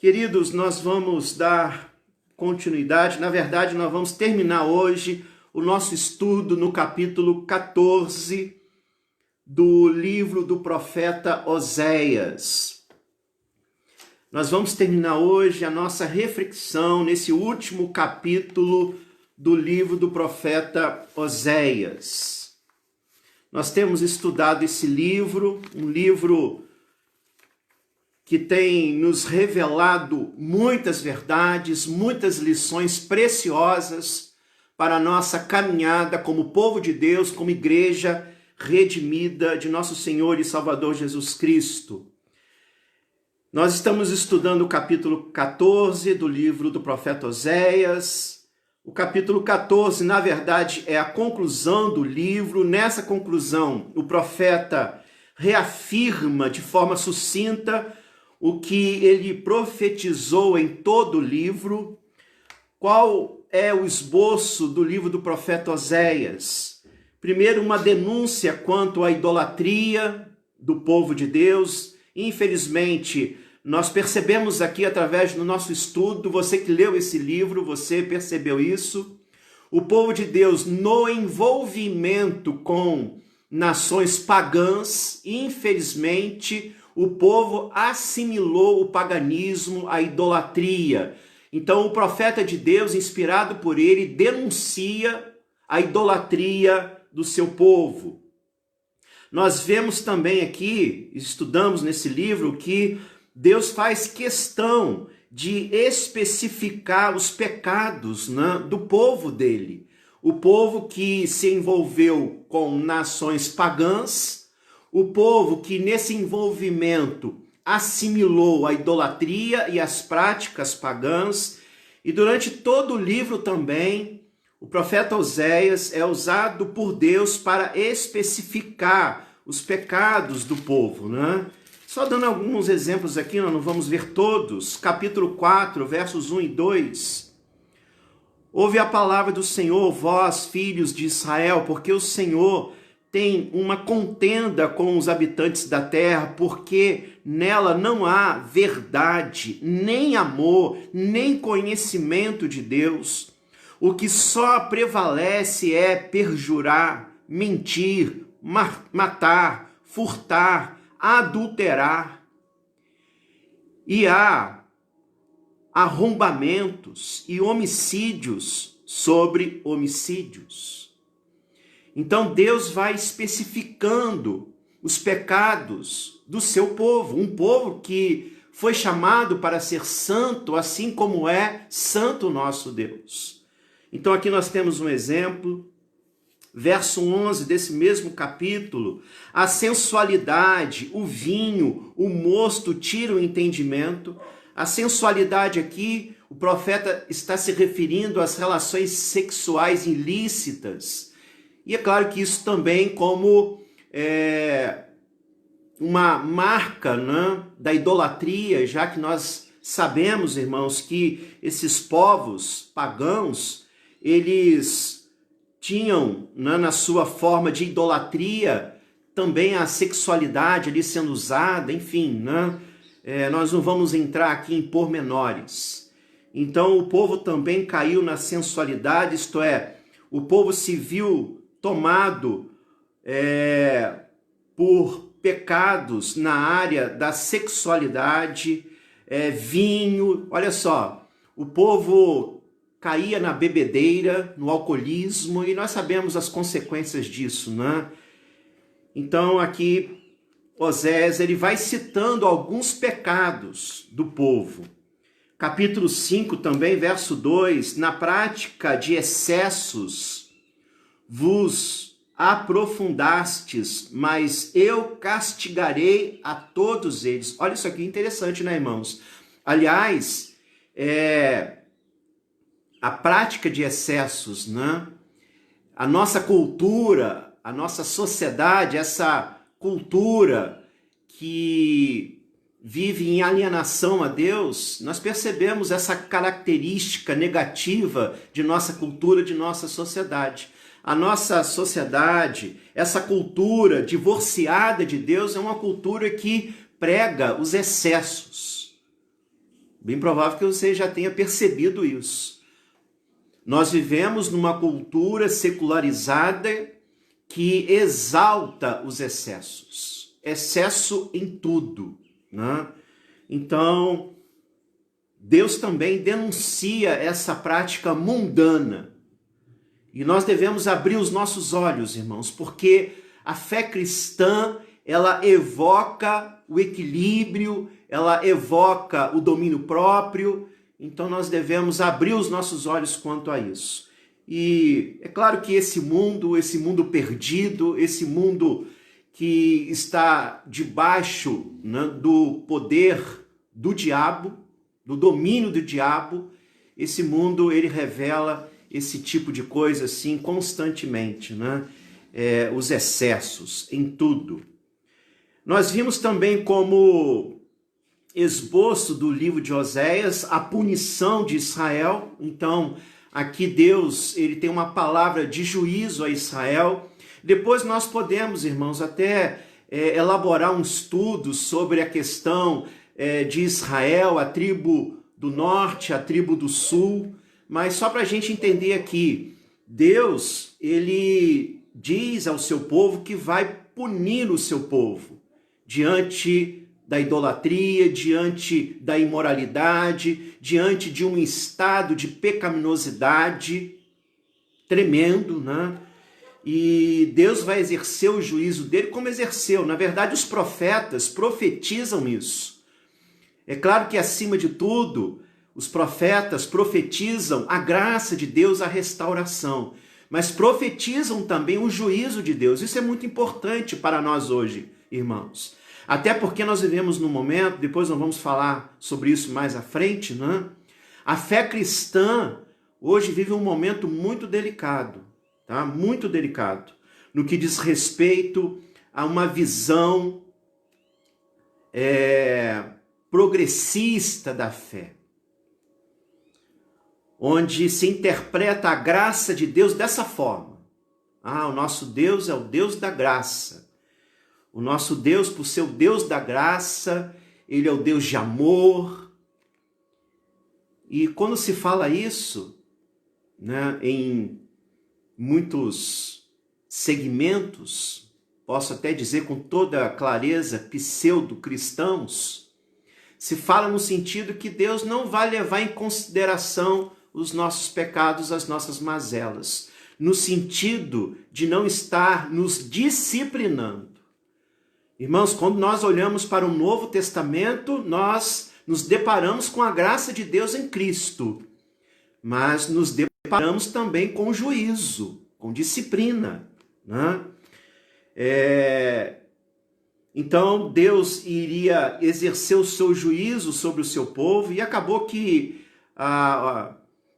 Queridos, nós vamos dar continuidade, na verdade nós vamos terminar hoje o nosso estudo no capítulo 14 do livro do profeta Oséias. Nós vamos terminar hoje a nossa reflexão nesse último capítulo do livro do profeta Oséias. Nós temos estudado esse livro, um livro que tem nos revelado muitas verdades, muitas lições preciosas para a nossa caminhada como povo de Deus, como igreja redimida de nosso Senhor e Salvador Jesus Cristo. Nós estamos estudando o capítulo 14 do livro do profeta Oséias. O capítulo 14, na verdade, é a conclusão do livro. Nessa conclusão, o profeta reafirma de forma sucinta o que ele profetizou em todo o livro. Qual é o esboço do livro do profeta Oséias? Primeiro, uma denúncia quanto à idolatria do povo de Deus. Infelizmente, nós percebemos aqui através do nosso estudo, você que leu esse livro, você percebeu isso. O povo de Deus, no envolvimento com nações pagãs, infelizmente, o povo assimilou o paganismo, a idolatria. Então o profeta de Deus, inspirado por ele, denuncia a idolatria do seu povo. Nós vemos também aqui, estudamos nesse livro, que Deus faz questão de especificar os pecados, né, do povo dele. O povo que se envolveu com nações pagãs, o povo que nesse envolvimento assimilou a idolatria e as práticas pagãs. E durante todo o livro também, o profeta Oséias é usado por Deus para especificar os pecados do povo, né? Só dando alguns exemplos aqui, nós não vamos ver todos. Capítulo 4, versos 1 e 2. Ouve a palavra do Senhor, vós, filhos de Israel, porque o Senhor tem uma contenda com os habitantes da terra, porque nela não há verdade, nem amor, nem conhecimento de Deus. O que só prevalece é perjurar, mentir, matar, furtar, adulterar. E há arrombamentos e homicídios sobre homicídios. Então Deus vai especificando os pecados do seu povo, um povo que foi chamado para ser santo, assim como é santo o nosso Deus. Então aqui nós temos um exemplo, verso 11 desse mesmo capítulo: a sensualidade, o vinho, o mosto tiram o entendimento. A sensualidade aqui, o profeta está se referindo às relações sexuais ilícitas. E é claro que isso também como uma marca, né, da idolatria, já que nós sabemos, irmãos, que esses povos pagãos, eles tinham, né, na sua forma de idolatria também a sexualidade ali sendo usada, enfim, né? Nós não vamos entrar aqui em pormenores. Então o povo também caiu na sensualidade, isto é, o povo se viu tomado por pecados na área da sexualidade, vinho. Olha só, o povo caía na bebedeira, no alcoolismo, e nós sabemos as consequências disso, né? Então aqui Oséias, ele vai citando alguns pecados do povo. Capítulo 5 também, verso 2, na prática de excessos vos aprofundastes, mas eu castigarei a todos eles. Olha isso aqui, interessante, né, irmãos? Aliás, a prática de excessos, né? A nossa cultura, a nossa sociedade, essa cultura que vive em alienação a Deus, nós percebemos essa característica negativa de nossa cultura, de nossa sociedade. A nossa sociedade, essa cultura divorciada de Deus, é uma cultura que prega os excessos. Bem provável que você já tenha percebido isso. Nós vivemos numa cultura secularizada que exalta os excessos. Excesso em tudo, né? Então, Deus também denuncia essa prática mundana. E nós devemos abrir os nossos olhos, irmãos, porque a fé cristã, ela evoca o equilíbrio, ela evoca o domínio próprio. Então nós devemos abrir os nossos olhos quanto a isso. E é claro que esse mundo perdido, esse mundo que está debaixo, né, do poder do diabo, do domínio do diabo, esse mundo ele revela esse tipo de coisa assim constantemente, né? Os excessos em tudo. Nós vimos também como esboço do livro de Oséias a punição de Israel. Então, aqui Deus ele tem uma palavra de juízo a Israel. Depois nós podemos, irmãos, até elaborar um estudo sobre a questão de Israel, a tribo do norte, a tribo do sul. Mas só para a gente entender aqui, Deus ele diz ao seu povo que vai punir o seu povo diante da idolatria, diante da imoralidade, diante de um estado de pecaminosidade tremendo, né? E Deus vai exercer o juízo dele como exerceu. Na verdade, os profetas profetizam isso. É claro que, acima de tudo, os profetas profetizam a graça de Deus, a restauração, mas profetizam também o juízo de Deus. Isso é muito importante para nós hoje, irmãos. Até porque nós vivemos num momento, depois nós vamos falar sobre isso mais à frente, né? A fé cristã hoje vive um momento muito delicado, tá? Muito delicado, no que diz respeito a uma visão progressista da fé, onde se interpreta a graça de Deus dessa forma. O nosso Deus é o Deus da graça. O nosso Deus, por ser o Deus da graça, ele é o Deus de amor. E quando se fala isso, né, em muitos segmentos, posso até dizer com toda clareza, pseudo-cristãos, se fala no sentido que Deus não vai levar em consideração os nossos pecados, as nossas mazelas, no sentido de não estar nos disciplinando. Irmãos, quando nós olhamos para o Novo Testamento, nós nos deparamos com a graça de Deus em Cristo, mas nos deparamos também com juízo, com disciplina, né? Então Deus iria exercer o seu juízo sobre o seu povo, e acabou que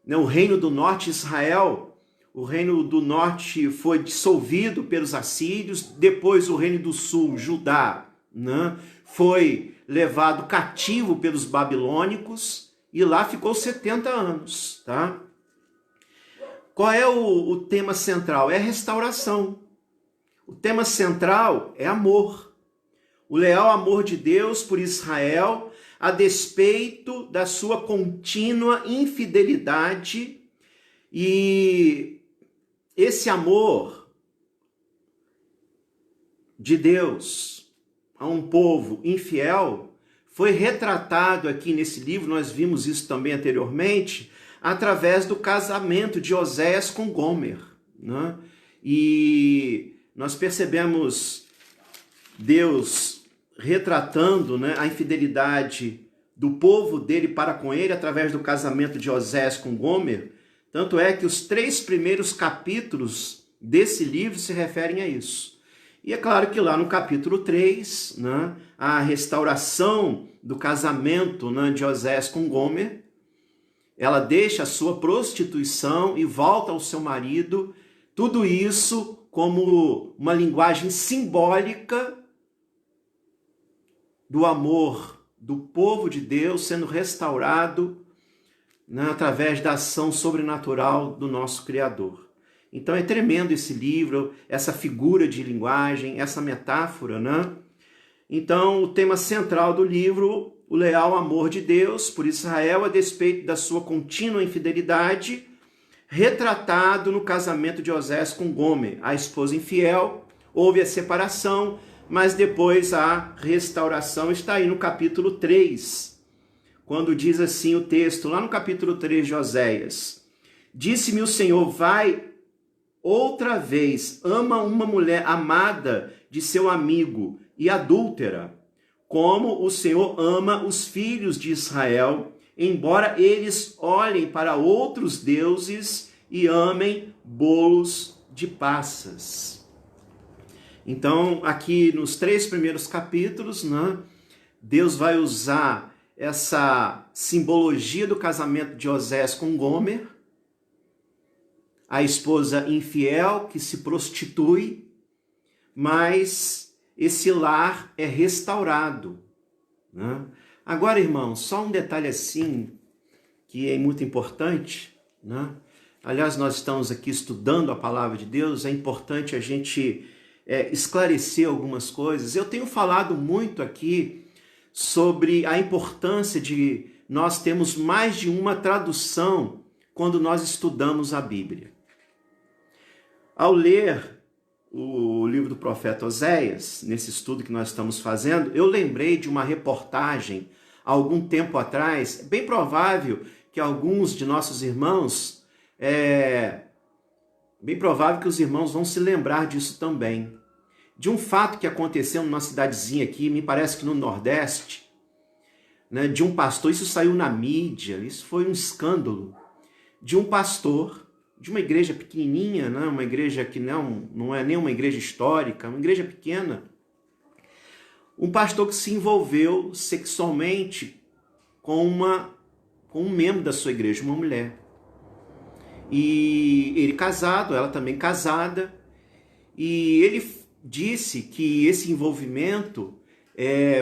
o reino do norte, Israel, o reino do norte foi dissolvido pelos assírios, depois o reino do sul, Judá, né, foi levado cativo pelos babilônicos, e lá ficou 70 anos. Tá? Qual é o tema central? É restauração. O tema central é amor. O leal amor de Deus por Israel, a despeito da sua contínua infidelidade. E esse amor de Deus a um povo infiel foi retratado aqui nesse livro, nós vimos isso também anteriormente, através do casamento de Oséias com Gomer, né? E nós percebemos Deus retratando, né, a infidelidade do povo dele para com ele através do casamento de Oséias com Gomer. Tanto é que os 3 primeiros capítulos desse livro se referem a isso. E é claro que lá no capítulo 3, né, a restauração do casamento, né, de Oséias com Gomer, ela deixa a sua prostituição e volta ao seu marido, tudo isso como uma linguagem simbólica do amor do povo de Deus sendo restaurado, né, através da ação sobrenatural do nosso Criador. Então é tremendo esse livro, essa figura de linguagem, essa metáfora, né? Então o tema central do livro o leal amor de Deus por Israel a despeito da sua contínua infidelidade, retratado no casamento de Osés com Gomer, a esposa infiel. Houve a separação, mas depois a restauração. Está aí no capítulo 3, quando diz assim o texto, lá no capítulo 3 de Oséias: disse-me o Senhor, vai outra vez, ama uma mulher amada de seu amigo e adúltera, como o Senhor ama os filhos de Israel, embora eles olhem para outros deuses e amem bolos de passas. Então, aqui nos 3 primeiros capítulos, né, Deus vai usar essa simbologia do casamento de Osés com Gomer, a esposa infiel que se prostitui, mas esse lar é restaurado, né? Agora, irmãos, só um detalhe assim, que é muito importante, né? Aliás, nós estamos aqui estudando a palavra de Deus, é importante a gente esclarecer algumas coisas. Eu tenho falado muito aqui sobre a importância de nós termos mais de uma tradução quando nós estudamos a Bíblia. Ao ler o livro do profeta Oséias, nesse estudo que nós estamos fazendo, eu lembrei de uma reportagem há algum tempo atrás. É bem provável que alguns de nossos irmãos, bem provável que os irmãos vão se lembrar disso também, de um fato que aconteceu numa cidadezinha aqui, me parece que no Nordeste, né, de um pastor. Isso saiu na mídia, isso foi um escândalo, de um pastor de uma igreja pequenininha, né, uma igreja que não é nem uma igreja histórica, uma igreja pequena, um pastor que se envolveu sexualmente com um membro da sua igreja, uma mulher. E ele casado, ela também casada, e ele disse que esse envolvimento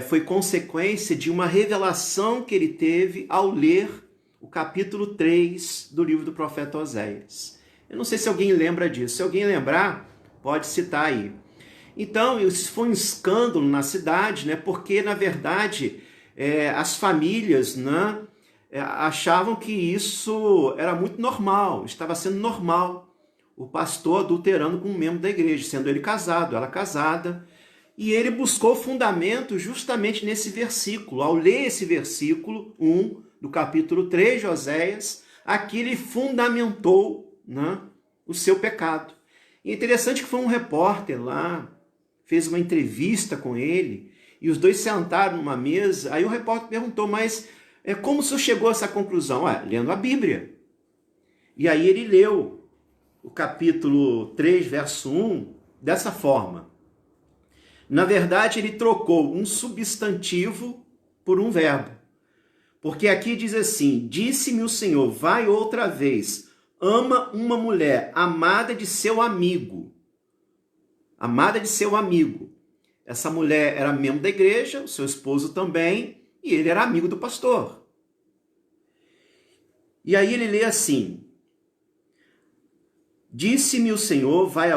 foi consequência de uma revelação que ele teve ao ler o capítulo 3 do livro do profeta Oséias. Eu não sei se alguém lembra disso. Se alguém lembrar, pode citar aí. Então, isso foi um escândalo na cidade, né? Porque, na verdade, as famílias, né, achavam que isso era muito normal, estava sendo normal. O pastor adulterando com um membro da igreja, sendo ele casado, ela casada. E ele buscou fundamento justamente nesse versículo. Ao ler esse versículo 1 do capítulo 3 de Oséias, aqui ele fundamentou, né, o seu pecado. E é interessante que foi um repórter lá, fez uma entrevista com ele, e os dois sentaram numa mesa. Aí o repórter perguntou, mas como o senhor chegou a essa conclusão? Lendo a Bíblia. E aí ele leu o capítulo 3, verso 1, dessa forma. Na verdade, ele trocou um substantivo por um verbo. Porque aqui diz assim, disse-me o Senhor, vai outra vez, ama uma mulher amada de seu amigo. Amada de seu amigo. Essa mulher era membro da igreja, o seu esposo também, e ele era amigo do pastor. E aí ele lê assim, disse-me o Senhor, vai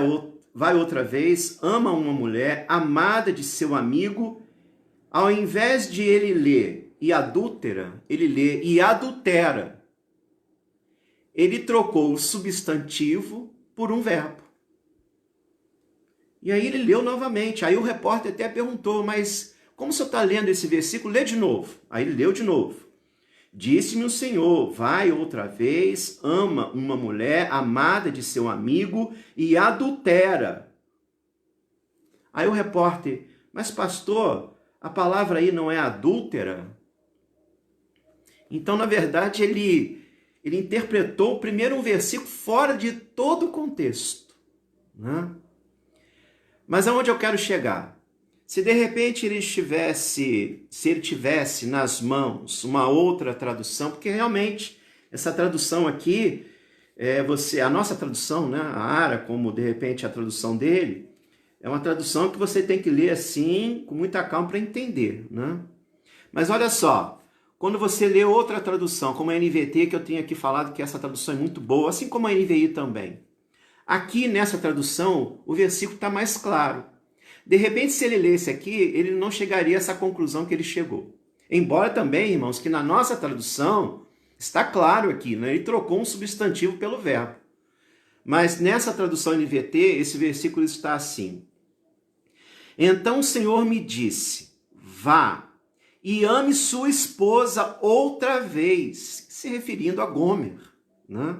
outra vez, ama uma mulher amada de seu amigo. Ao invés de ele ler e adúltera, ele lê e adultera. Ele trocou o substantivo por um verbo. E aí ele leu novamente. Aí o repórter até perguntou, mas como o senhor está lendo esse versículo? Lê de novo. Aí ele leu de novo. Disse-me o Senhor, vai outra vez, ama uma mulher amada de seu amigo e adultera. Aí o repórter, mas pastor, a palavra aí não é adúltera? Então, na verdade, ele interpretou primeiro um versículo fora de todo o contexto, né? Mas aonde eu quero chegar? Se de repente ele tivesse nas mãos uma outra tradução, porque realmente essa tradução aqui, a nossa tradução, né, a ARA, como de repente a tradução dele, é uma tradução que você tem que ler assim, com muita calma para entender, né? Mas olha só, quando você lê outra tradução, como a NVT, que eu tenho aqui falado que essa tradução é muito boa, assim como a NVI também. Aqui nessa tradução, o versículo está mais claro. De repente, se ele lesse aqui, ele não chegaria a essa conclusão que ele chegou. Embora também, irmãos, que na nossa tradução está claro aqui, né? Ele trocou um substantivo pelo verbo. Mas nessa tradução NVT, esse versículo está assim: então o Senhor me disse, vá e ame sua esposa outra vez, se referindo a Gomer, né?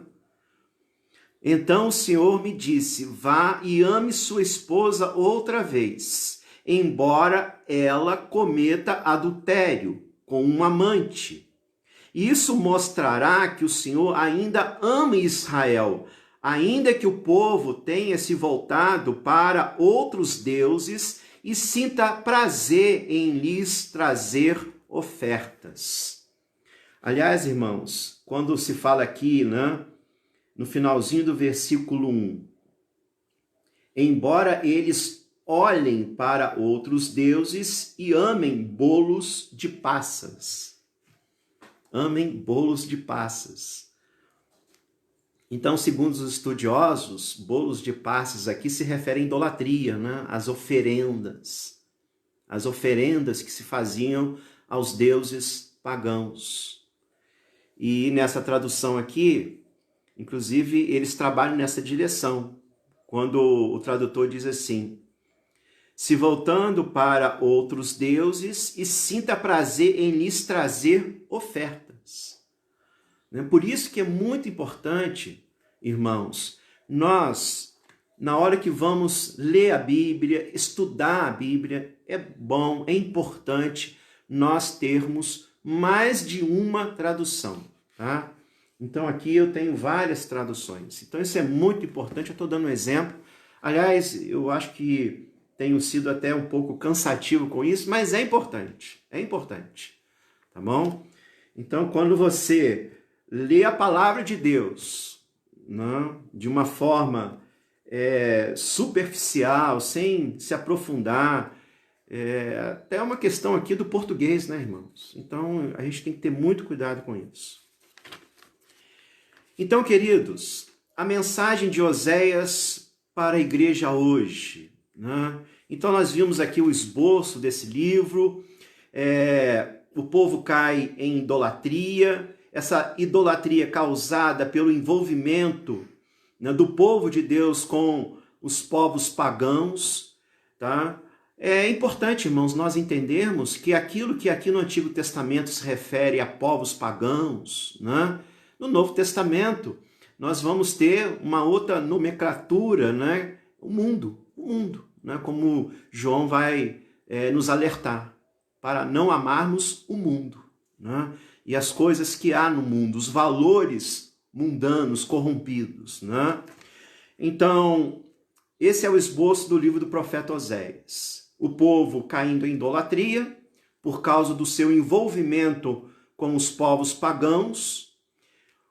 Então o Senhor me disse, vá e ame sua esposa outra vez, embora ela cometa adultério com um amante. Isso mostrará que o Senhor ainda ama Israel, ainda que o povo tenha se voltado para outros deuses e sinta prazer em lhes trazer ofertas. Aliás, irmãos, quando se fala aqui, né, no finalzinho do versículo 1, embora eles olhem para outros deuses e amem bolos de passas. Amem bolos de passas. Então, segundo os estudiosos, bolos de passas aqui se referem à idolatria, né? As oferendas que se faziam aos deuses pagãos. E nessa tradução aqui, inclusive, eles trabalham nessa direção, quando o tradutor diz assim, se voltando para outros deuses e sinta prazer em lhes trazer ofertas. Por isso que é muito importante, irmãos, nós, na hora que vamos ler a Bíblia, estudar a Bíblia, é bom, é importante nós termos mais de uma tradução, tá? Então aqui eu tenho várias traduções. Então isso é muito importante, eu estou dando um exemplo. Aliás, eu acho que tenho sido até um pouco cansativo com isso, mas é importante, tá bom? Então quando você lê a palavra de Deus, né, de uma forma superficial, sem se aprofundar, até uma questão aqui do português, né, irmãos? Então a gente tem que ter muito cuidado com isso. Então, queridos, a mensagem de Oséias para a igreja hoje, né? Então nós vimos aqui o esboço desse livro, o povo cai em idolatria, essa idolatria causada pelo envolvimento, né, do povo de Deus com os povos pagãos, tá? É importante, irmãos, nós entendermos que aquilo que aqui no Antigo Testamento se refere a povos pagãos, né? No Novo Testamento nós vamos ter uma outra nomenclatura, né? O mundo, né? Como João vai nos alertar, para não amarmos o mundo, né? E as coisas que há no mundo, os valores mundanos, corrompidos, né? Então, esse é o esboço do livro do profeta Oséias. O povo caindo em idolatria por causa do seu envolvimento com os povos pagãos.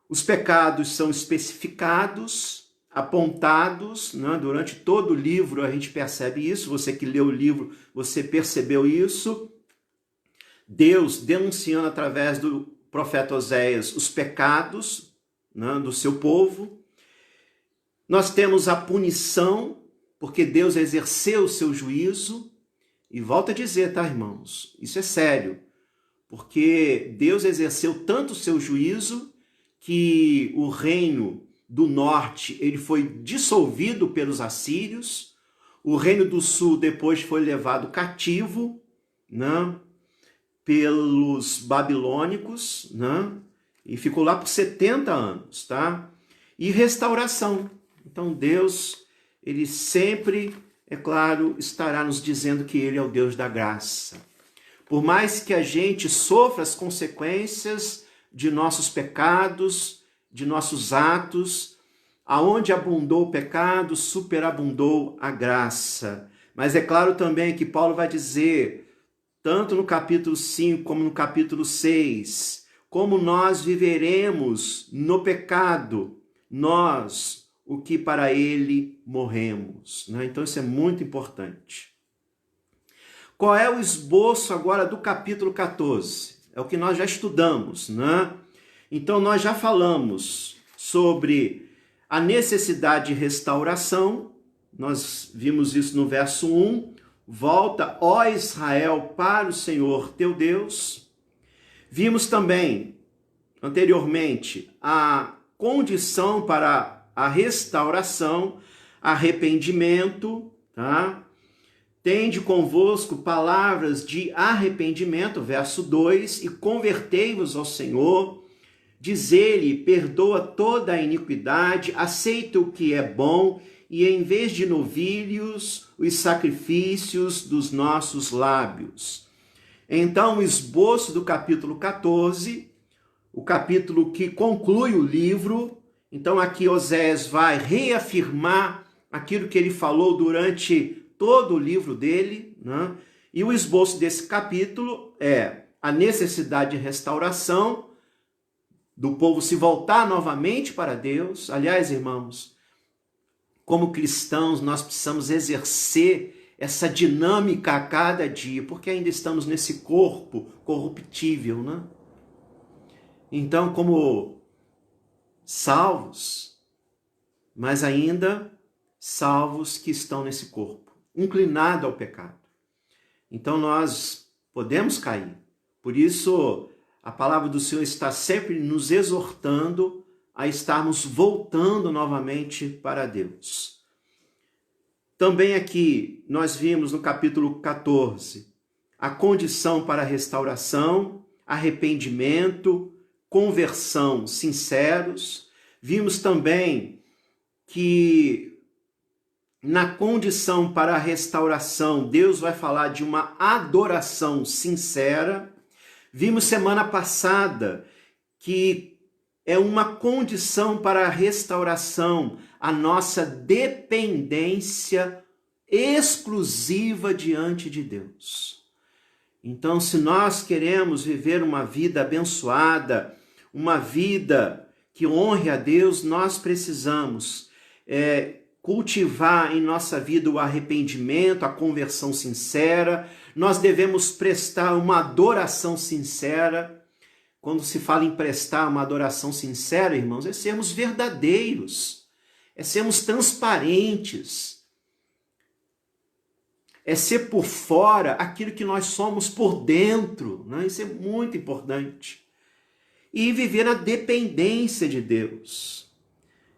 Os pecados são especificados, apontados, né? Durante todo o livro a gente percebe isso. Você que leu o livro, você percebeu isso. Deus denunciando através do profeta Oséias os pecados, né, do seu povo. Nós temos a punição, porque Deus exerceu o seu juízo. E volto a dizer, tá, irmãos? Isso é sério. Porque Deus exerceu tanto o seu juízo que o reino do norte ele foi dissolvido pelos assírios. O reino do sul depois foi levado cativo, né, pelos babilônicos, né? E ficou lá por 70 anos, tá? E restauração. Então Deus, ele sempre, é claro, estará nos dizendo que ele é o Deus da graça. Por mais que a gente sofra as consequências de nossos pecados, de nossos atos, aonde abundou o pecado, superabundou a graça. Mas é claro também que Paulo vai dizer, tanto no capítulo 5 como no capítulo 6, como nós viveremos no pecado, nós, o que para ele morremos, né? Então isso é muito importante. Qual é o esboço agora do capítulo 14? É o que nós já estudamos, né? Então nós já falamos sobre a necessidade de restauração, nós vimos isso no verso 1, volta, ó Israel, para o Senhor teu Deus. Vimos também, anteriormente, a condição para a restauração, arrependimento, tá? Tende convosco palavras de arrependimento, verso 2, e convertei-vos ao Senhor. Diz ele, perdoa toda a iniquidade, aceita o que é bom, e em vez de novilhos, os sacrifícios dos nossos lábios. Então, o esboço do capítulo 14, o capítulo que conclui o livro. Então, aqui Oséias vai reafirmar aquilo que ele falou durante todo o livro dele, né? E o esboço desse capítulo é a necessidade de restauração, do povo se voltar novamente para Deus. Aliás, irmãos, como cristãos, nós precisamos exercer essa dinâmica a cada dia, porque ainda estamos nesse corpo corruptível, né? Então, como salvos, mas ainda salvos que estão nesse corpo, inclinado ao pecado. Então, nós podemos cair. Por isso, a palavra do Senhor está sempre nos exortando a estarmos voltando novamente para Deus. Também aqui nós vimos no capítulo 14 a condição para a restauração, arrependimento, conversão sinceros. Vimos também que na condição para a restauração, Deus vai falar de uma adoração sincera. Vimos semana passada que é uma condição para a restauração, a nossa dependência exclusiva diante de Deus. Então, se nós queremos viver uma vida abençoada, uma vida que honre a Deus, nós precisamos cultivar em nossa vida o arrependimento, a conversão sincera. Nós devemos prestar uma adoração sincera. Quando se fala em prestar uma adoração sincera, irmãos, é sermos verdadeiros, é sermos transparentes, é ser por fora aquilo que nós somos por dentro, né? Isso é muito importante. E viver na dependência de Deus.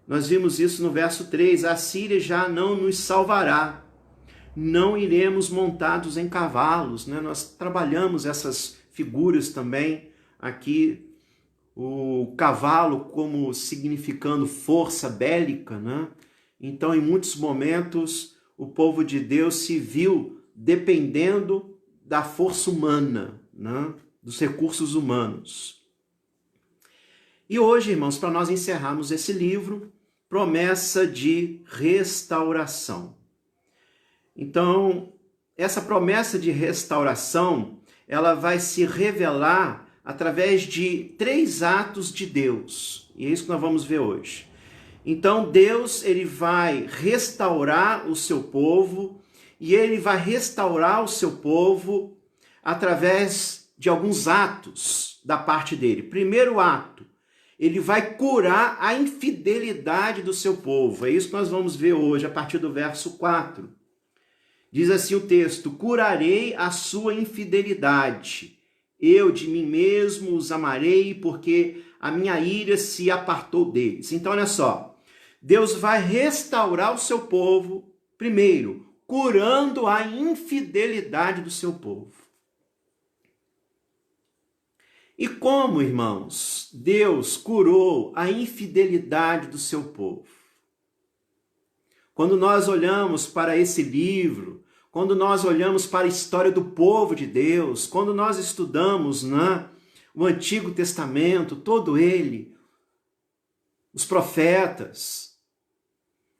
Nós vimos isso no verso 3, a Síria já não nos salvará, não iremos montados em cavalos, né? Nós trabalhamos essas figuras também aqui, o cavalo como significando força bélica, né? Então, em muitos momentos, o povo de Deus se viu dependendo da força humana, né? Dos recursos humanos. E hoje, irmãos, para nós encerrarmos esse livro, promessa de restauração. Então, essa promessa de restauração, ela vai se revelar através de 3 atos de Deus. E é isso que nós vamos ver hoje. Então, Deus, ele vai restaurar o seu povo, e ele vai restaurar o seu povo através de alguns atos da parte dele. Primeiro ato, ele vai curar a infidelidade do seu povo. É isso que nós vamos ver hoje, a partir do verso 4. Diz assim o texto: curarei a sua infidelidade. Eu de mim mesmo os amarei, porque a minha ira se apartou deles. Então, olha só, Deus vai restaurar o seu povo, primeiro, curando a infidelidade do seu povo. E como, irmãos, Deus curou a infidelidade do seu povo? Quando nós olhamos para esse livro, quando nós olhamos para a história do povo de Deus, quando nós estudamos, né, o Antigo Testamento, todo ele, os profetas,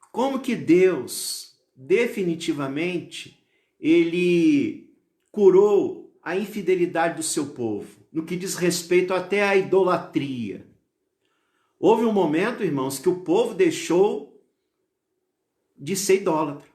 como que Deus, definitivamente, ele curou a infidelidade do seu povo, no que diz respeito até à idolatria. Houve um momento, irmãos, que o povo deixou de ser idólatra.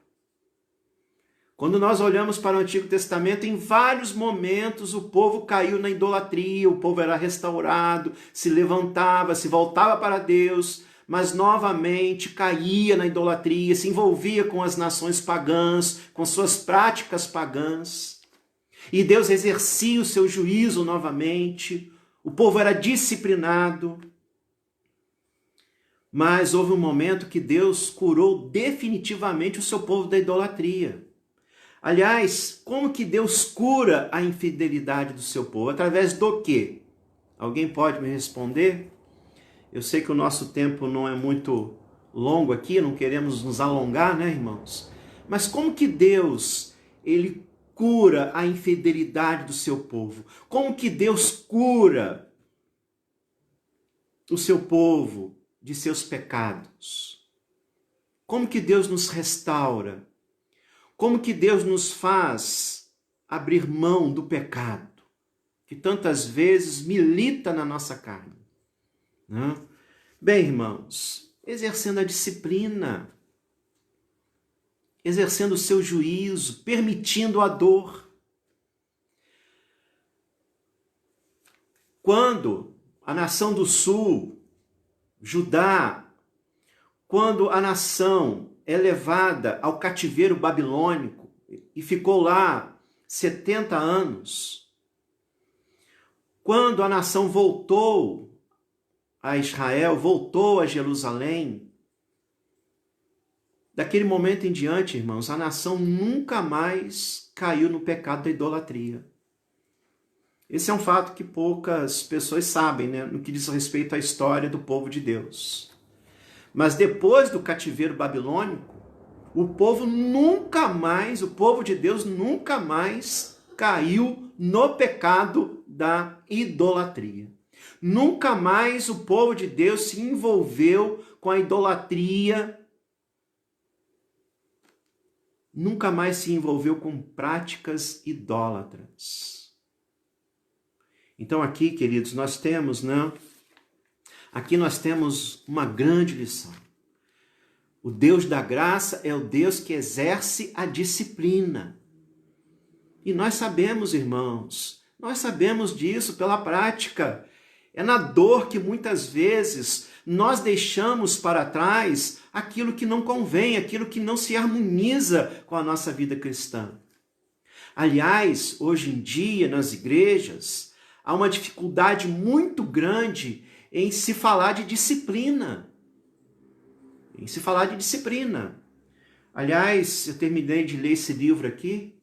Quando nós olhamos para o Antigo Testamento, em vários momentos o povo caiu na idolatria, o povo era restaurado, se levantava, se voltava para Deus, mas novamente caía na idolatria, se envolvia com as nações pagãs, com suas práticas pagãs. E Deus exercia o seu juízo novamente. o povo era disciplinado, mas houve um momento que Deus curou definitivamente o seu povo da idolatria. Aliás, como que Deus cura a infidelidade do seu povo? Através do quê? Alguém pode me responder? Eu sei que o nosso tempo não é muito longo aqui, não queremos nos alongar, né, irmãos? Mas como que Deus, ele cura a infidelidade do seu povo? Como que Deus cura o seu povo de seus pecados? Como que Deus nos restaura? Como que Deus nos faz abrir mão do pecado, que tantas vezes milita na nossa carne? Né? Bem, irmãos, exercendo a disciplina, exercendo o seu juízo, permitindo a dor. Quando a nação do sul, Judá, quando a nação é levada ao cativeiro babilônico e ficou lá 70 anos, quando a nação voltou a Israel, voltou a Jerusalém, daquele momento em diante, irmãos, a nação nunca mais caiu no pecado da idolatria. Esse é um fato que poucas pessoas sabem, né, no que diz respeito à história do povo de Deus. Mas depois do cativeiro babilônico, o povo de Deus nunca mais caiu no pecado da idolatria. Nunca mais o povo de Deus se envolveu com a idolatria, nunca mais se envolveu com práticas idólatras. Então aqui, queridos, nós temos, aqui nós temos uma grande lição. O Deus da graça é o Deus que exerce a disciplina. E nós sabemos, irmãos, nós sabemos disso pela prática. É na dor que muitas vezes nós deixamos para trás aquilo que não convém, aquilo que não se harmoniza com a nossa vida cristã. Aliás, hoje em dia, nas igrejas, há uma dificuldade muito grande em se falar de disciplina. Aliás, eu terminei de ler esse livro aqui,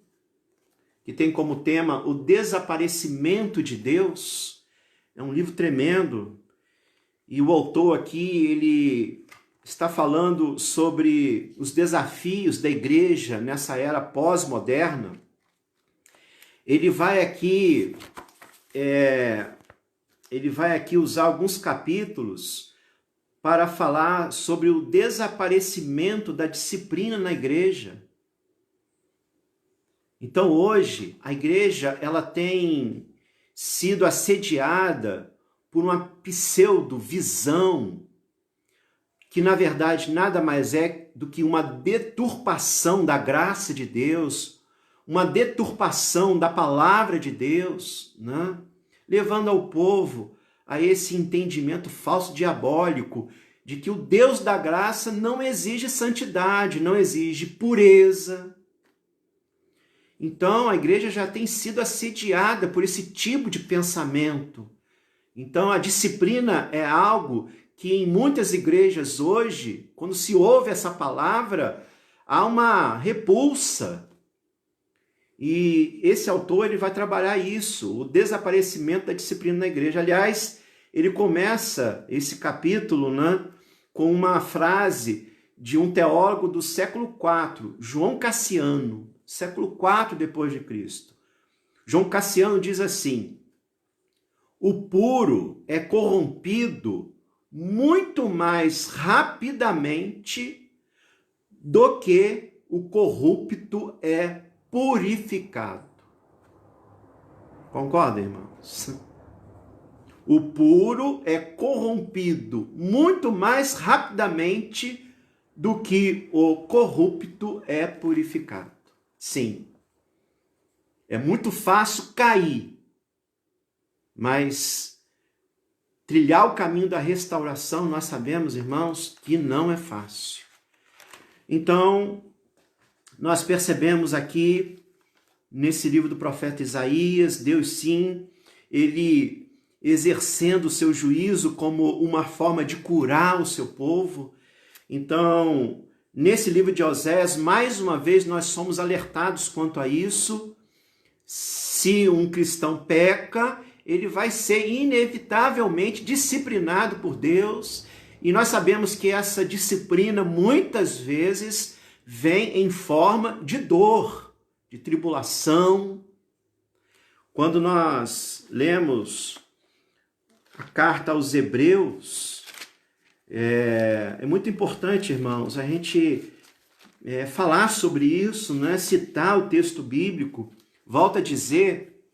que tem como tema O Desaparecimento de Deus. É um livro tremendo. E o autor aqui, ele está falando sobre os desafios da igreja nessa era pós-moderna. Ele vai aqui usar alguns capítulos para falar sobre o desaparecimento da disciplina na igreja. Então hoje a igreja ela tem sido assediada por uma pseudo-visão que na verdade nada mais é do que uma deturpação da graça de Deus, uma deturpação da palavra de Deus, levando ao povo a esse entendimento falso diabólico de que o Deus da graça não exige santidade, não exige pureza. Então a igreja já tem sido assediada por esse tipo de pensamento. Então a disciplina é algo que em muitas igrejas hoje, quando se ouve essa palavra, há uma repulsa. E esse autor ele vai trabalhar isso, o desaparecimento da disciplina na igreja. Aliás, ele começa esse capítulo com uma frase de um teólogo do século IV, João Cassiano, século IV depois de Cristo. João Cassiano diz assim: o puro é corrompido muito mais rapidamente do que o corrupto é purificado. Concorda, irmãos? O puro é corrompido muito mais rapidamente do que o corrupto é purificado. Sim, é muito fácil cair, mas trilhar o caminho da restauração, nós sabemos, irmãos, que não é fácil. Então, nós percebemos aqui, nesse livro do profeta Isaías, Deus sim, ele exercendo o seu juízo como uma forma de curar o seu povo. Então, nesse livro de Oséias, mais uma vez nós somos alertados quanto a isso. Se um cristão peca, ele vai ser inevitavelmente disciplinado por Deus. E nós sabemos que essa disciplina muitas vezes vem em forma de dor, de tribulação. Quando nós lemos a carta aos Hebreus, é muito importante, irmãos, a gente falar sobre isso, né? Citar o texto bíblico. Volto a dizer,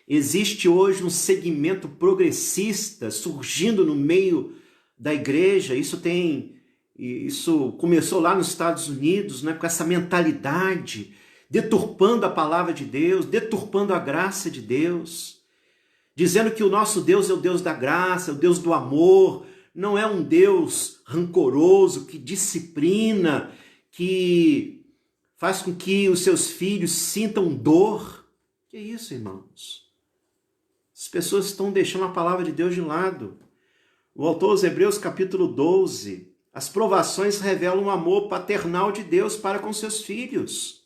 existe hoje um segmento progressista surgindo no meio da igreja. Isso começou lá nos Estados Unidos, né? Com essa mentalidade, deturpando a palavra de Deus, deturpando a graça de Deus, dizendo que o nosso Deus é o Deus da graça, é o Deus do amor, não é um Deus rancoroso, que disciplina, que faz com que os seus filhos sintam dor. Que é isso, irmãos? As pessoas estão deixando a palavra de Deus de lado. O autor aos Hebreus, capítulo 12, as provações revelam o amor paternal de Deus para com seus filhos.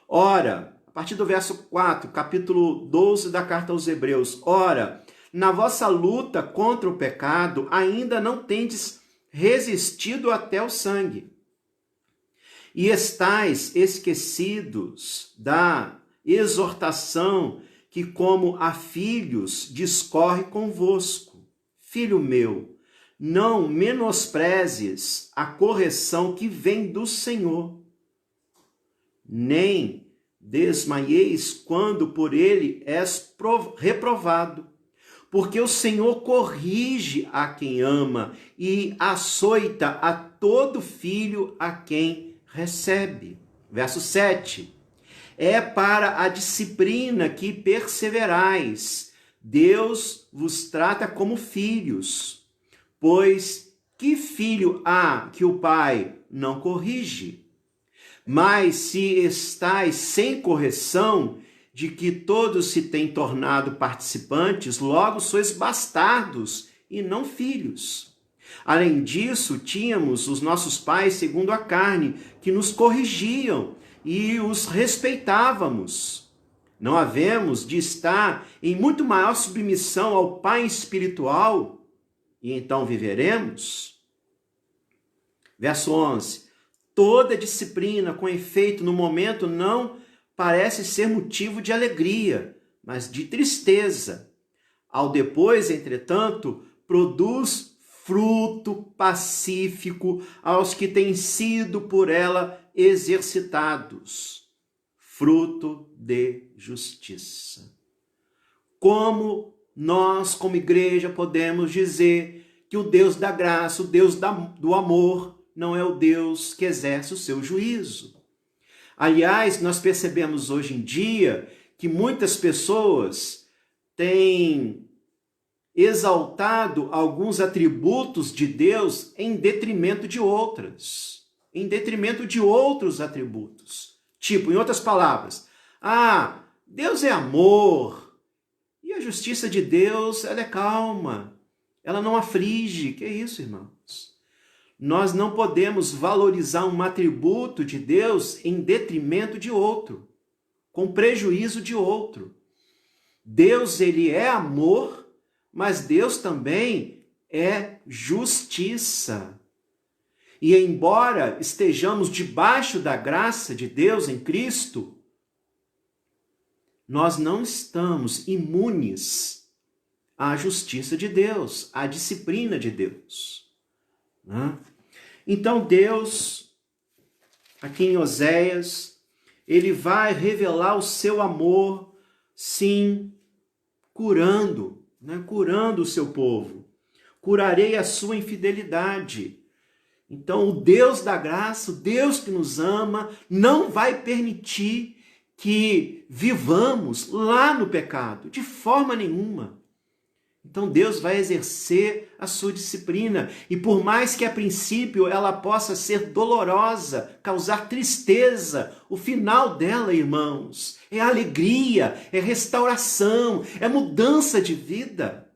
Ora, a partir do verso 4, capítulo 12 da carta aos Hebreus, ora, na vossa luta contra o pecado, ainda não tendes resistido até o sangue. E estais esquecidos da exortação que, como a filhos, discorre convosco. Filho meu, não menosprezes a correção que vem do Senhor, nem desmaieis quando por ele és reprovado, porque o Senhor corrige a quem ama e açoita a todo filho a quem recebe. Verso 7. É para a disciplina que perseverais. Deus vos trata como filhos. Pois que filho há que o pai não corrige? Mas se estais sem correção, de que todos se têm tornado participantes, logo sois bastardos e não filhos. Além disso, tínhamos os nossos pais segundo a carne, que nos corrigiam e os respeitávamos. Não havemos de estar em muito maior submissão ao Pai espiritual, e então viveremos? Verso 11. Toda disciplina com efeito no momento não parece ser motivo de alegria, mas de tristeza. Ao depois, entretanto, produz fruto pacífico aos que têm sido por ela exercitados, fruto de justiça. Como nós, como igreja, podemos dizer que o Deus da graça, o Deus do amor, não é o Deus que exerce o seu juízo? Aliás, nós percebemos hoje em dia que muitas pessoas têm exaltado alguns atributos de Deus em detrimento de outras, em detrimento de outros atributos. Tipo, em outras palavras, Deus é amor, e a justiça de Deus, ela é calma, ela não aflige. Que é isso, irmãos? Nós não podemos valorizar um atributo de Deus em detrimento de outro, com prejuízo de outro. Deus, ele é amor, mas Deus também é justiça. E embora estejamos debaixo da graça de Deus em Cristo, nós não estamos imunes à justiça de Deus, à disciplina de Deus, né? Então Deus, aqui em Oséias, ele vai revelar o seu amor, sim, curando, né? Curando o seu povo. Curarei a sua infidelidade. Então o Deus da graça, o Deus que nos ama, não vai permitir que vivamos lá no pecado, de forma nenhuma. Então Deus vai exercer a sua disciplina. E por mais que a princípio ela possa ser dolorosa, causar tristeza, o final dela, irmãos, é alegria, é restauração, é mudança de vida.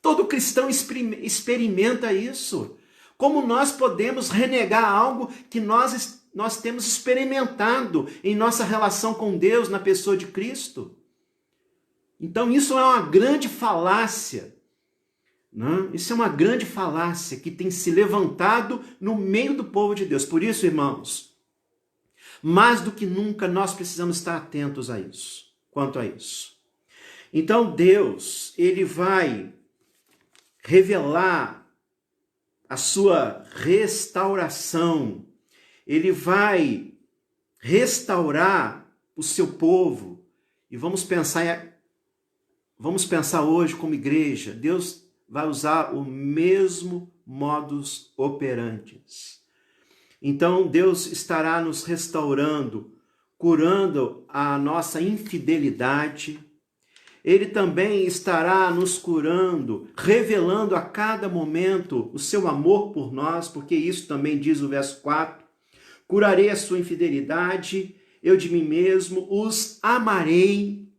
Todo cristão experimenta isso. Como nós podemos renegar algo que nós temos experimentado em nossa relação com Deus na pessoa de Cristo? Então isso é uma grande falácia. Né? Isso é uma grande falácia que tem se levantado no meio do povo de Deus. Por isso, irmãos, mais do que nunca nós precisamos estar atentos a isso, quanto a isso. Então Deus, ele vai revelar a sua restauração. Ele vai restaurar o seu povo. E vamos pensar hoje como igreja. Deus vai usar o mesmo modus operandi. Então Deus estará nos restaurando, curando a nossa infidelidade. Ele também estará nos curando, revelando a cada momento o seu amor por nós, porque isso também diz o verso 4. Curarei a sua infidelidade, eu de mim mesmo os amarei.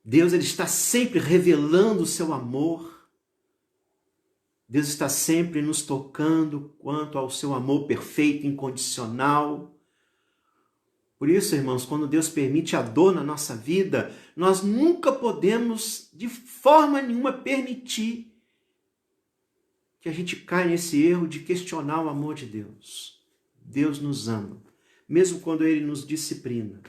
Deus, ele está sempre revelando o seu amor. Deus está sempre nos tocando quanto ao seu amor perfeito, incondicional. Por isso, irmãos, quando Deus permite a dor na nossa vida, nós nunca podemos, de forma nenhuma, permitir que a gente caia nesse erro de questionar o amor de Deus. Deus nos ama, mesmo quando Ele nos disciplina.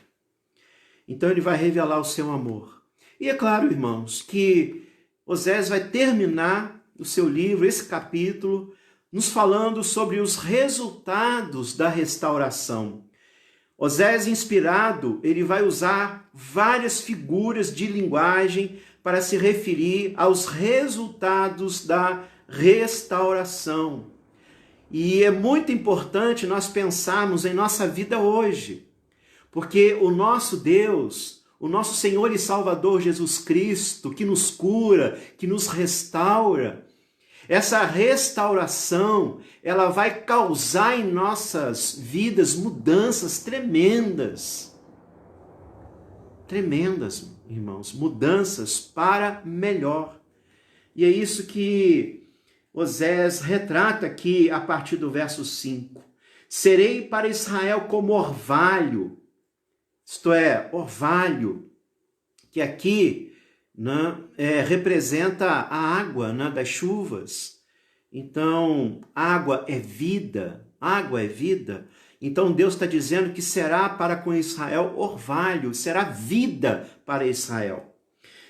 Então Ele vai revelar o seu amor. E é claro, irmãos, que Osés vai terminar o seu livro, esse capítulo, nos falando sobre os resultados da restauração. Osés, inspirado, ele vai usar várias figuras de linguagem para se referir aos resultados da restauração. E é muito importante nós pensarmos em nossa vida hoje, porque o nosso Deus, o nosso Senhor e Salvador Jesus Cristo, que nos cura, que nos restaura, essa restauração, ela vai causar em nossas vidas mudanças tremendas. Tremendas, irmãos, mudanças para melhor. E é isso que Osés retrata aqui a partir do verso 5. Serei para Israel como orvalho, isto é, orvalho, que aqui representa a água das chuvas. Então, água é vida, água é vida. Então, Deus está dizendo que será para com Israel orvalho, será vida para Israel.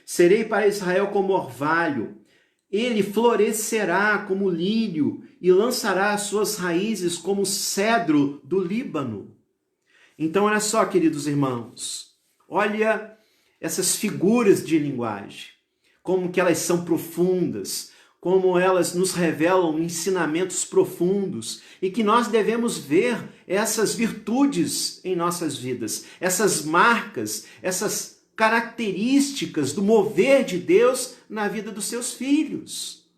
Serei para Israel como orvalho, ele florescerá como lírio e lançará as suas raízes como cedro do Líbano. Então, olha só, queridos irmãos, olha essas figuras de linguagem, como que elas são profundas, como elas nos revelam ensinamentos profundos e que nós devemos ver essas virtudes em nossas vidas, essas marcas, essas características do mover de Deus na vida dos seus filhos.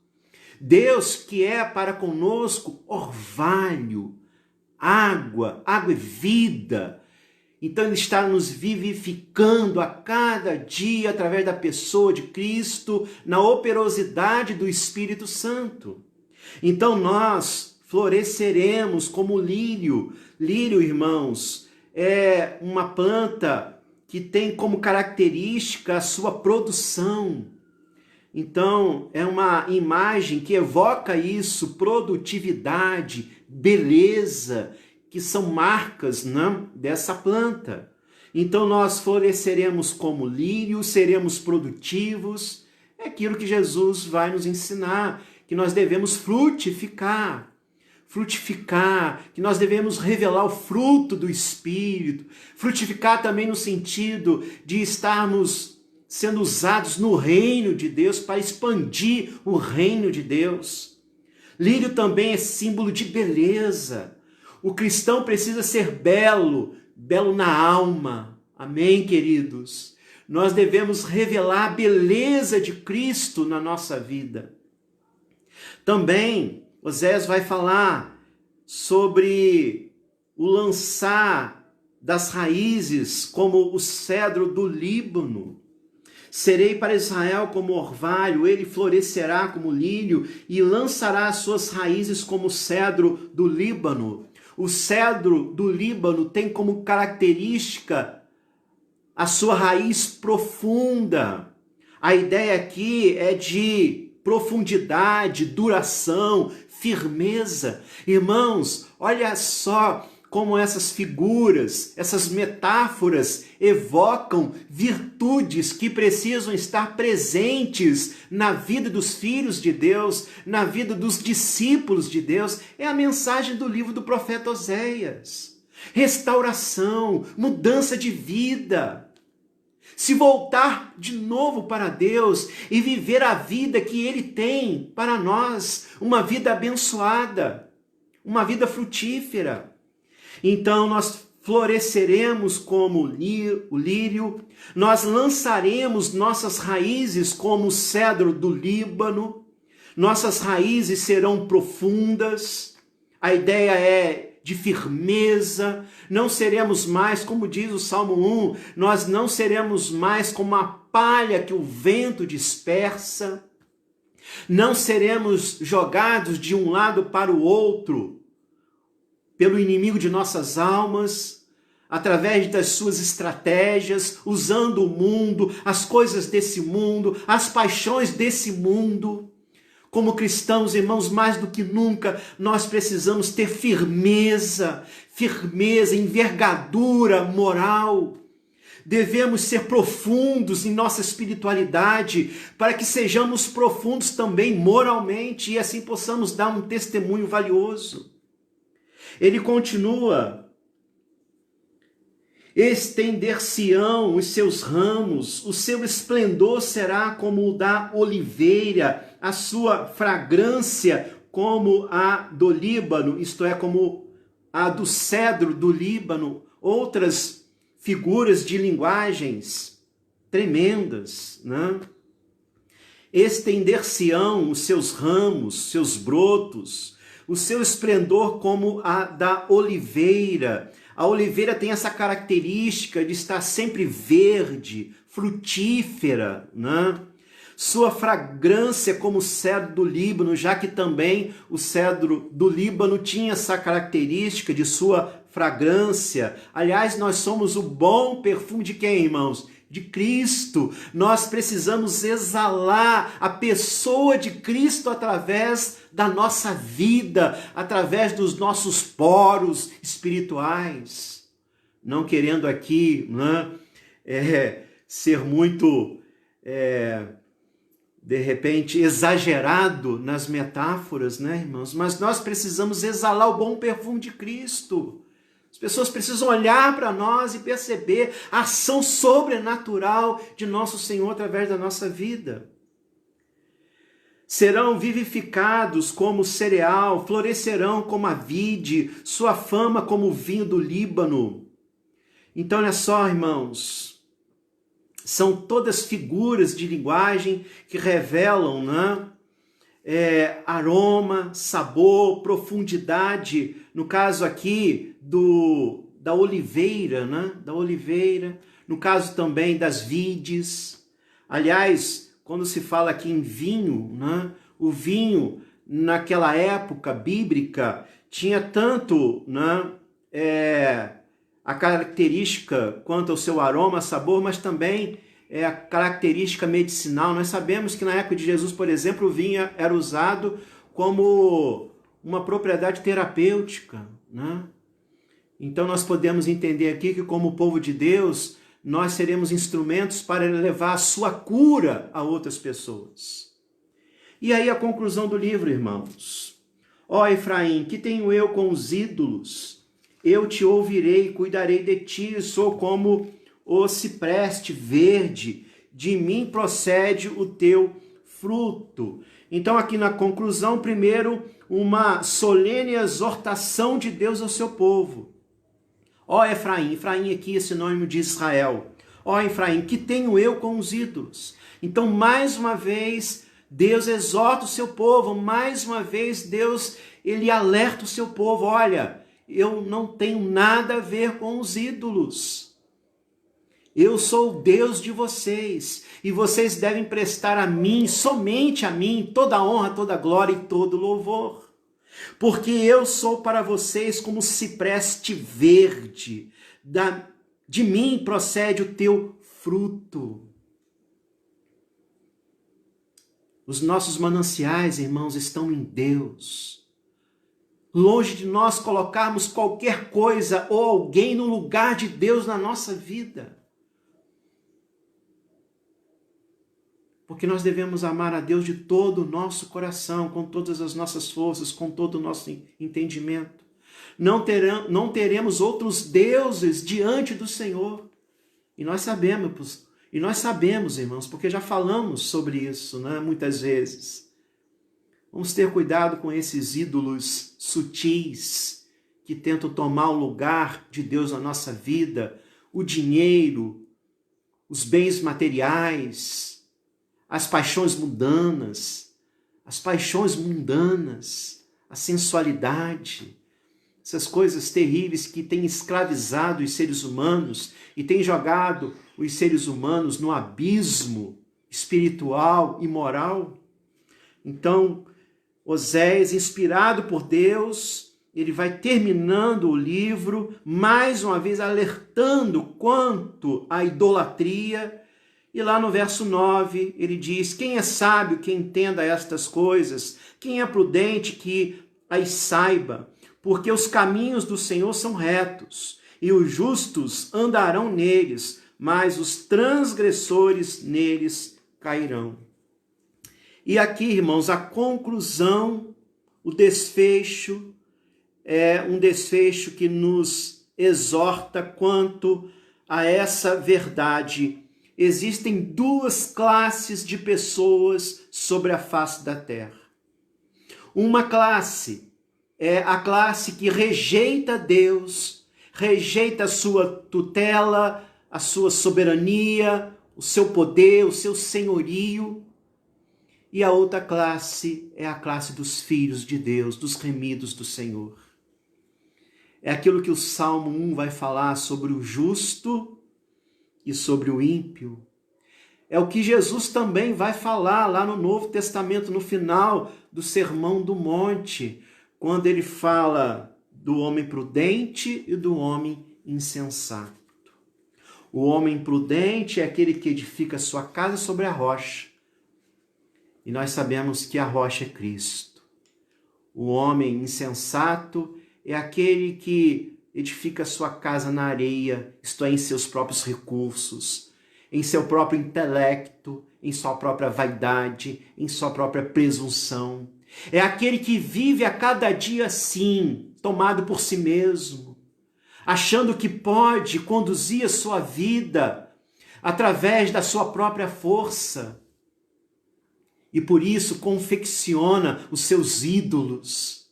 Deus que é para conosco orvalho, água é vida. Então Ele está nos vivificando a cada dia através da pessoa de Cristo, na operosidade do Espírito Santo. Então nós floresceremos como lírio. Lírio, irmãos, é uma planta que tem como característica a sua produção. Então é uma imagem que evoca isso, produtividade, beleza, que são marcas dessa planta. Então nós floresceremos como lírio, seremos produtivos. É aquilo que Jesus vai nos ensinar, que nós devemos frutificar, que nós devemos revelar o fruto do Espírito, frutificar também no sentido de estarmos sendo usados no reino de Deus para expandir o reino de Deus. Lírio também é símbolo de beleza. O cristão precisa ser belo na alma. Amém, queridos? Nós devemos revelar a beleza de Cristo na nossa vida. Também, Oséias vai falar sobre o lançar das raízes como o cedro do Líbano. Serei para Israel como orvalho, ele florescerá como lírio e lançará as suas raízes como o cedro do Líbano. O cedro do Líbano tem como característica a sua raiz profunda. A ideia aqui é de profundidade, duração, firmeza. Irmãos, olha só como essas figuras, essas metáforas evocam virtudes que precisam estar presentes na vida dos filhos de Deus, na vida dos discípulos de Deus. É a mensagem do livro do profeta Oséias. Restauração, mudança de vida. Se voltar de novo para Deus e viver a vida que Ele tem para nós, uma vida abençoada, uma vida frutífera. Então nós floresceremos como o lírio, nós lançaremos nossas raízes como o cedro do Líbano, nossas raízes serão profundas, a ideia é de firmeza, não seremos mais, como diz o Salmo 1, nós não seremos mais como a palha que o vento dispersa, não seremos jogados de um lado para o outro, pelo inimigo de nossas almas, através das suas estratégias, usando o mundo, as coisas desse mundo, as paixões desse mundo. Como cristãos, irmãos, mais do que nunca, nós precisamos ter firmeza, envergadura moral. Devemos ser profundos em nossa espiritualidade, para que sejamos profundos também moralmente e assim possamos dar um testemunho valioso. Ele continua: estender-se-ão os seus ramos, o seu esplendor será como o da oliveira, a sua fragrância como a do Líbano, isto é, como a do cedro do Líbano. Outras figuras de linguagens tremendas, né? Estender-se-ão os seus ramos, seus brotos, o seu esplendor como a da oliveira. A oliveira tem essa característica de estar sempre verde, frutífera, né? Sua fragrância como o cedro do Líbano, já que também o cedro do Líbano tinha essa característica de sua fragrância. Aliás, nós somos o bom perfume de quem, irmãos? De Cristo. Nós precisamos exalar a pessoa de Cristo através da nossa vida, através dos nossos poros espirituais. Não querendo aqui, né, ser muito, de repente, exagerado nas metáforas, né, irmãos? Mas nós precisamos exalar o bom perfume de Cristo. As pessoas precisam olhar para nós e perceber a ação sobrenatural de nosso Senhor através da nossa vida. Serão vivificados como cereal, florescerão como a vide, sua fama como o vinho do Líbano. Então, olha só, irmãos, são todas figuras de linguagem que revelam, né, aroma, sabor, profundidade, no caso aqui da oliveira, né? Da oliveira, no caso também das vides. Aliás, quando se fala aqui em vinho, né? O vinho naquela época bíblica tinha tanto, né, a característica quanto ao seu aroma, sabor, mas também a característica medicinal. Nós sabemos que na época de Jesus, por exemplo, o vinho era usado como uma propriedade terapêutica, né? Então nós podemos entender aqui que, como povo de Deus, nós seremos instrumentos para levar a sua cura a outras pessoas. E aí a conclusão do livro, irmãos. Ó Efraim, que tenho eu com os ídolos? Eu te ouvirei, cuidarei de ti, sou como o cipreste verde, de mim procede o teu fruto. Então aqui na conclusão, primeiro, uma solene exortação de Deus ao seu povo. Ó Efraim, Efraim aqui é sinônimo de Israel. Ó Efraim, que tenho eu com os ídolos? Então, mais uma vez, Deus exorta o seu povo, mais uma vez, Deus, ele alerta o seu povo, olha, eu não tenho nada a ver com os ídolos. Eu sou o Deus de vocês, e vocês devem prestar a mim, somente a mim, toda a honra, toda a glória e todo o louvor. Porque eu sou para vocês como cipreste verde, de mim procede o teu fruto. Os nossos mananciais, irmãos, estão em Deus. Longe de nós colocarmos qualquer coisa ou alguém no lugar de Deus na nossa vida. Porque nós devemos amar a Deus de todo o nosso coração, com todas as nossas forças, com todo o nosso entendimento. Não teremos outros deuses diante do Senhor. E nós sabemos, irmãos, porque já falamos sobre isso, né, muitas vezes. Vamos ter cuidado com esses ídolos sutis que tentam tomar o lugar de Deus na nossa vida, o dinheiro, os bens materiais, as paixões mundanas, a sensualidade, essas coisas terríveis que têm escravizado os seres humanos e têm jogado os seres humanos no abismo espiritual e moral. Então, Oséias, inspirado por Deus, ele vai terminando o livro, mais uma vez alertando quanto à idolatria. E lá no verso 9, ele diz, quem é sábio que entenda estas coisas? Quem é prudente que as saiba? Porque os caminhos do Senhor são retos, e os justos andarão neles, mas os transgressores neles cairão. E aqui, irmãos, a conclusão, o desfecho, é um desfecho que nos exorta quanto a essa verdade. Existem duas classes de pessoas sobre a face da terra. Uma classe é a classe que rejeita Deus, rejeita a sua tutela, a sua soberania, o seu poder, o seu senhorio. E a outra classe é a classe dos filhos de Deus, dos remidos do Senhor. É aquilo que o Salmo 1 vai falar sobre o justo e sobre o ímpio. É o que Jesus também vai falar lá no Novo Testamento, no final do Sermão do Monte, quando ele fala do homem prudente e do homem insensato. O homem prudente é aquele que edifica sua casa sobre a rocha. E nós sabemos que a rocha é Cristo. O homem insensato é aquele que edifica sua casa na areia, isto é, em seus próprios recursos, em seu próprio intelecto, em sua própria vaidade, em sua própria presunção. É aquele que vive a cada dia assim, tomado por si mesmo, achando que pode conduzir a sua vida através da sua própria força. E por isso confecciona os seus ídolos.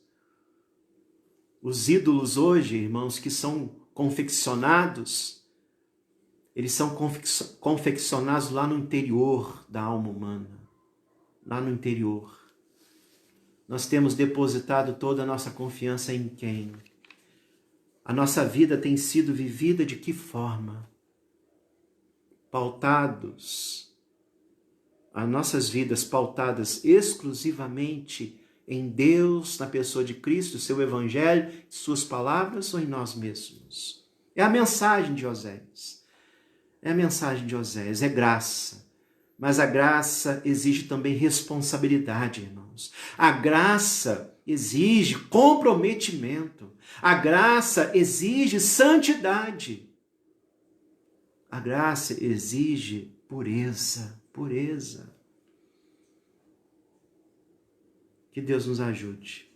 Os ídolos hoje, irmãos, que são confeccionados, eles são confeccionados lá no interior da alma humana. Lá no interior. Nós temos depositado toda a nossa confiança em quem? A nossa vida tem sido vivida de que forma? As nossas vidas pautadas exclusivamente em Deus, na pessoa de Cristo, seu Evangelho, suas palavras, ou em nós mesmos? É a mensagem de Oséias. É a mensagem de Oséias, é graça. Mas a graça exige também responsabilidade, irmãos. A graça exige comprometimento. A graça exige santidade. A graça exige pureza. Que Deus nos ajude.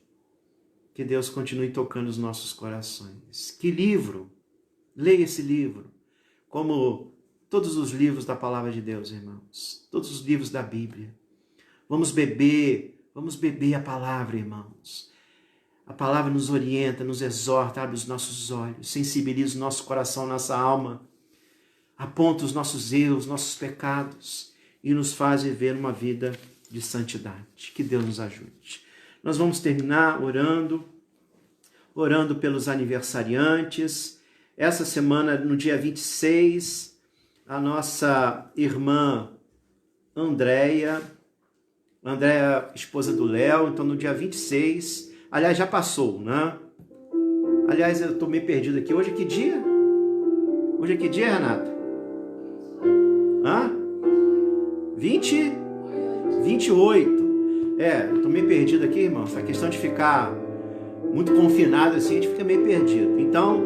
Que Deus continue tocando os nossos corações. Que livro! Leia esse livro. Como todos os livros da palavra de Deus, irmãos. Todos os livros da Bíblia. Vamos beber a palavra, irmãos. A palavra nos orienta, nos exorta, abre os nossos olhos, sensibiliza o nosso coração, nossa alma. aponta os nossos erros, nossos pecados e nos faz viver uma vida de santidade. Que Deus nos ajude. Nós vamos terminar orando pelos aniversariantes. Essa semana, no dia 26, a nossa irmã Andréia, esposa do Léo, então no dia 26, aliás, já passou, né? Aliás, eu estou meio perdido aqui. Hoje é que dia? Hoje é que dia, Renata? 28. Eu estou meio perdido aqui, irmão. Essa questão de ficar muito confinado assim, a gente fica meio perdido. Então,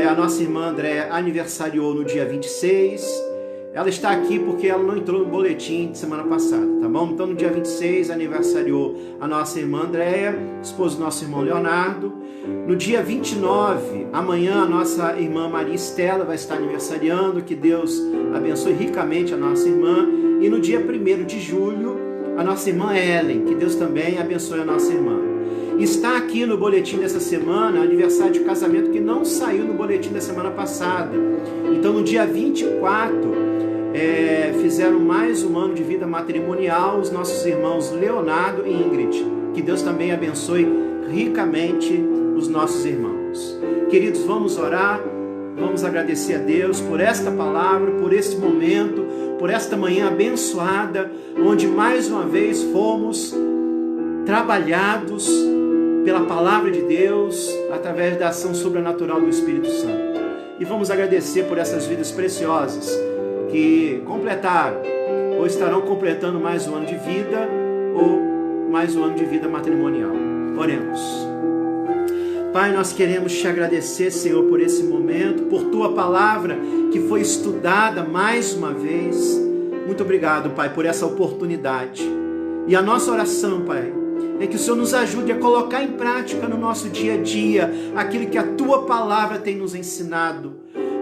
a nossa irmã Andréia aniversariou no dia 26. Ela está aqui porque ela não entrou no boletim de semana passada, tá bom? Então, no dia 26, aniversariou a nossa irmã Andréia, esposa do nosso irmão Leonardo. No dia 29, amanhã, a nossa irmã Maria Estela vai estar aniversariando. Que Deus abençoe ricamente a nossa irmã. E no dia 1º de julho, a nossa irmã Ellen. Que Deus também abençoe a nossa irmã. Está aqui no boletim dessa semana, aniversário de casamento que não saiu no boletim da semana passada. Então, no dia 24... fizeram mais um ano de vida matrimonial os nossos irmãos Leonardo e Ingrid. Que Deus também abençoe ricamente os nossos irmãos. Queridos, vamos orar, vamos agradecer a Deus por esta palavra, por este momento, por esta manhã abençoada, onde mais uma vez fomos trabalhados pela palavra de Deus, através da ação sobrenatural do Espírito Santo. E vamos agradecer por essas vidas preciosas que completaram ou estarão completando mais um ano de vida ou mais um ano de vida matrimonial. Oremos. Pai, nós queremos te agradecer, Senhor, por esse momento, por tua palavra que foi estudada mais uma vez. Muito obrigado, Pai, por essa oportunidade. E a nossa oração, Pai, é que o Senhor nos ajude a colocar em prática no nosso dia a dia aquilo que a tua palavra tem nos ensinado,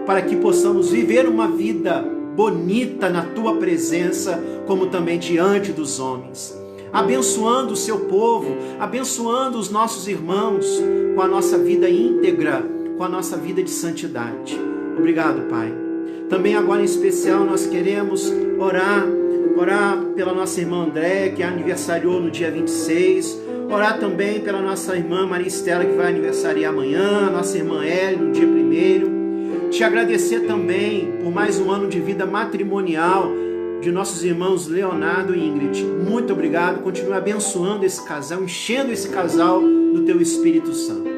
para que possamos viver uma vida bonita na tua presença, como também diante dos homens, abençoando o seu povo, abençoando os nossos irmãos com a nossa vida íntegra, com a nossa vida de santidade. Obrigado, Pai. Também agora em especial nós queremos orar pela nossa irmã Andréia, que aniversariou no dia 26, orar também pela nossa irmã Maria Estela, que vai aniversariar amanhã, a nossa irmã Ellen no dia 1º, te agradecer também por mais um ano de vida matrimonial de nossos irmãos Leonardo e Ingrid. Muito obrigado, continue abençoando esse casal, enchendo esse casal do teu Espírito Santo.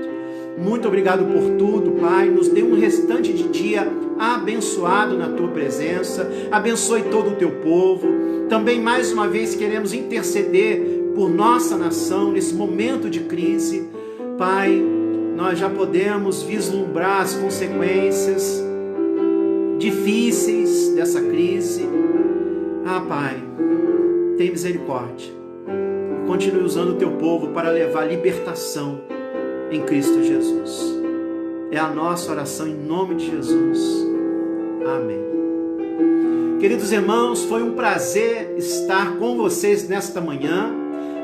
Muito obrigado por tudo, Pai. Nos dê um restante de dia abençoado na tua presença. Abençoe todo o teu povo. Também mais uma vez queremos interceder por nossa nação nesse momento de crise. Pai, nós já podemos vislumbrar as consequências difíceis dessa crise. Pai, tem misericórdia. Continue usando o teu povo para levar libertação em Cristo Jesus. É a nossa oração em nome de Jesus. Amém. Queridos irmãos, foi um prazer estar com vocês nesta manhã.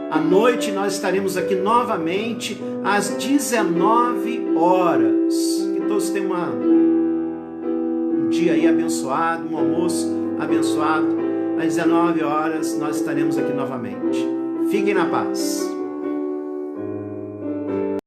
À noite nós estaremos aqui novamente às 19 horas. Que todos tenham um dia aí abençoado, um almoço abençoado. Às 19 horas nós estaremos aqui novamente. Fiquem na paz.